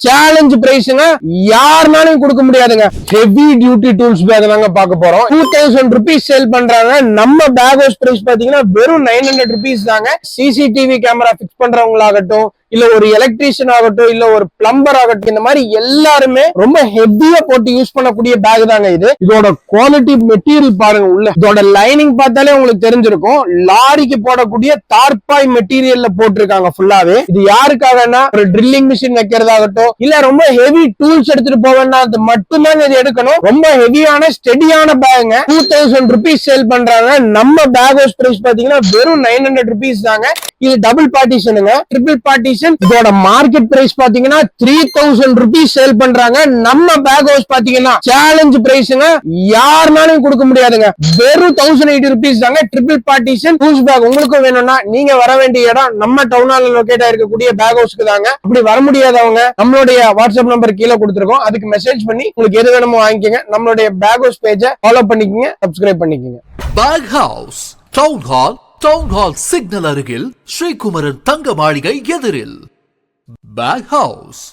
Challenge பிரைஸ்ங்க, யாருனாலும் கொடுக்க முடியாதுங்க. ஹெவி டியூட்டி டூல்ஸ் பேக் தாங்க பார்க்க போறோம். 2000 rupees சேல் பண்றாங்க. நம்ம பேக் ஹவுஸ் பிரைஸ் பாத்தீங்கன்னா வெறும் 900 rupees தாங்க. சிசிடிவி கேமரா பிக்ஸ் பண்றவங்களாகட்டும், இல்ல ஒரு எலக்ட்ரீஷியன் ஆகட்டும், இல்ல ஒரு பிளம்பர் ஆகட்டும், இந்த மாதிரி எல்லாருமே ரொம்ப ஹெவியா போட்டு யூஸ் பண்ணக்கூடிய பேக் தாங்க இது. இதோட குவாலிட்டி மெட்டீரியல் பாருங்க, உள்ள இதோட லைனிங் பார்த்தாலே உங்களுக்கு தெரிஞ்சிருக்கும். லாரிக்கு போடக்கூடிய தார்பாய் மெட்டீரியல்ல போட்டிருக்காங்க ஃபுல்லாவே. இது யாருக்காகனா ஒரு ட்ரில்லிங் மிஷின் வைக்கிறதாகட்டும், இல்ல ரொம்ப ஹெவி டூல்ஸ் எடுத்துட்டு போவேன்னா அது மட்டும்தான் இது எடுக்கணும். ரொம்ப ஹெவியான ஸ்டெடியான பேக்குங்க. 2000 rupees சேல் பண்றாங்க. நம்ம பேக் ஹவுஸ் பிரைஸ் பாத்தீங்கன்னா வெறும் 900 rupees தாங்க. இது டபுள் பார்ட்டிஷனுங்க, ட்ரிபிள் பார்ட்டிஷன். இதோட மார்க்கெட் பிரைஸ் பாத்தீங்கன்னா 3000 rupees சேல் பண்றாங்க. நம்ம பேக் ஹவுஸ் பாத்தீங்கன்னா சேலஞ்ச் பிரைஸ்ங்க, யாருனாலும் கொடுக்க முடியாதுங்க. வெறும் 1080 rupees தாங்க. ட்ரிபிள் பார்ட்டிஷன் டூல்ஸ் பேக் உங்களுக்கும் வேணும்னா நீங்க வர வேண்டிய இடம் நம்ம டவுன் ஹால்ல லொகேட் ஆயிருக்கக்கூடிய பேக் ஹவுஸ்க்கு தாங்க. அப்படி வர முடியாதவங்க நம்மளுடைய வாட்ஸ்அப் நம்பர் கீழே கொடுத்திருக்கோம், அதுக்கு மெசேஜ் பண்ணி உங்களுக்கு எது வேணுமோ வாங்கிக்கங்க. நம்மளுடைய பேக் ஹவுஸ் பேஜை ஃபாலோ பண்ணிக்கங்க, சப்ஸ்கிரைப் பண்ணிக்கங்க. Bake house town hall signal அருகில் ஸ்ரீகுமரன் தங்க மாளிகை எதிரில் பேக் ஹவுஸ்.